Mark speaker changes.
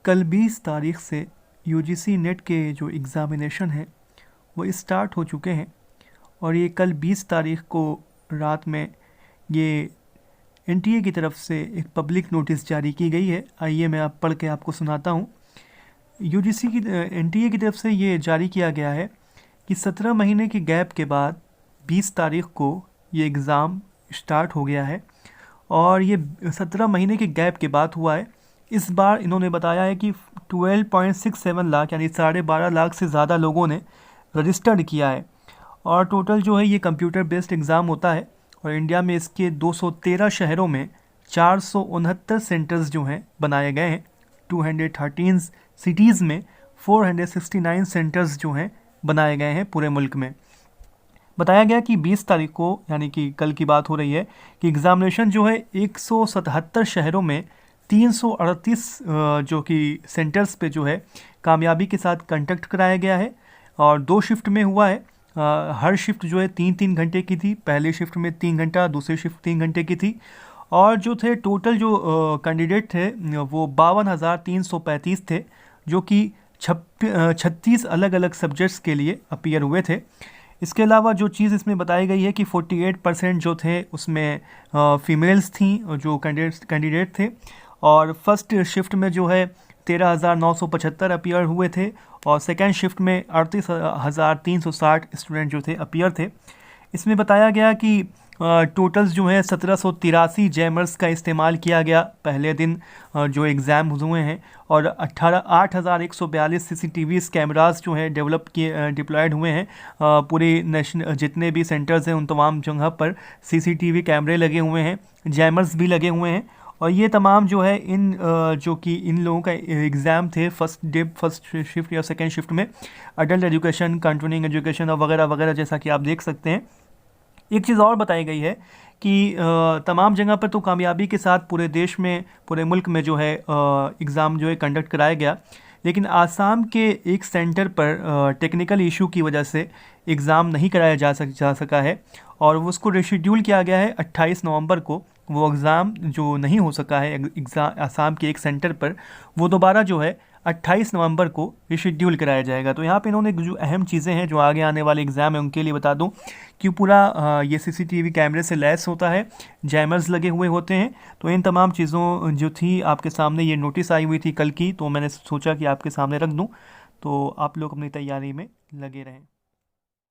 Speaker 1: कल 20 तारीख से यूजीसी नेट के जो एग्ज़ामिनेशन है वो स्टार्ट हो चुके हैं और ये कल 20 तारीख को रात में ये एनटीए की तरफ से एक पब्लिक नोटिस जारी की गई है। आइए मैं आप पढ़ के आपको सुनाता हूँ। यूजीसी की एनटीए की तरफ से ये जारी किया गया है कि 17 महीने के गैप के बाद 20 तारीख को ये एग्ज़ाम स्टार्ट हो गया है और ये 17 महीने के गैप के बाद हुआ है। इस बार इन्होंने बताया है कि 12.67 लाख यानी 12.5 लाख से ज़्यादा लोगों ने रजिस्टर्ड किया है और टोटल जो है ये कंप्यूटर बेस्ड एग्ज़ाम होता है और इंडिया में इसके 213 शहरों में 469 सेंटर्स जो हैं बनाए गए हैं। 213 सिटीज़ में 469 सेंटर्स जो हैं बनाए गए हैं पूरे मुल्क में। बताया गया कि 20 तारीख को यानी कि कल की बात हो रही है कि एग्ज़ामिनेशन जो है 177 शहरों में 338 जो कि सेंटर्स पे जो है कामयाबी के साथ कंडक्ट कराया गया है और 2 शिफ्ट में हुआ है। हर शिफ्ट जो है 3-3 घंटे की थी। पहले शिफ्ट में 3 घंटा, दूसरी शिफ्ट 3 घंटे की थी और जो थे टोटल जो कैंडिडेट थे वो 52,335 थे जो कि 36 अलग अलग सब्जेक्ट्स के लिए अपीयर हुए थे। इसके अलावा जो चीज़ इसमें बताई गई है कि 48% जो थे उसमें फीमेल्स थी जो कैंडिडेट थे और फर्स्ट शिफ्ट में जो है 13,975 अपीयर हुए थे और सेकेंड शिफ्ट में 38,360 स्टूडेंट जो थे अपीयर थे। इसमें बताया गया कि टोटल्स जो है 1783 जैमर्स का इस्तेमाल किया गया पहले दिन जो एग्ज़ाम हुए हैं और 8,142 सीसीटीवी कैमरास जो हैं डेवलप किए डिप्लॉयड हुए हैं। पूरे नेशनल जितने भी सेंटर्स हैं उन तमाम जगह पर सीसीटीवी कैमरे लगे हुए हैं, जैमर्स भी लगे हुए हैं और ये तमाम जो है इन जो कि इन लोगों का एग्ज़ाम थे फर्स्ट शिफ्ट या सेकेंड शिफ्ट में अडल्ट एजुकेशन, कंटिन्यूइंग एजुकेशन और वगैरह वगैरह, जैसा कि आप देख सकते हैं। एक चीज़ और बताई गई है कि तमाम जगह पर तो कामयाबी के साथ पूरे देश में, पूरे मुल्क में जो है एग्ज़ाम जो है कंडक्ट कराया गया, लेकिन आसाम के एक सेंटर पर टेक्निकल इशू की वजह से एग्ज़ाम नहीं कराया जा सका है और उसको रिशेड्यूल किया गया है 28 नवंबर को। वो एग्ज़ाम जो नहीं हो सका है एग्ज़ाम आसाम के एक सेंटर पर, वो दोबारा जो है 28 नवंबर को रिशेड्यूल कराया जाएगा। तो यहाँ पे इन्होंने जो अहम चीज़ें हैं जो आगे आने वाले एग्ज़ाम है उनके लिए बता दूं कि पूरा ये सीसीटीवी कैमरे से लैस होता है, जैमर्स लगे हुए होते हैं। तो इन तमाम चीज़ों जो थी आपके सामने ये नोटिस आई हुई थी कल की, तो मैंने सोचा कि आपके सामने रख दूँ, तो आप लोग अपनी तैयारी में लगे रहें।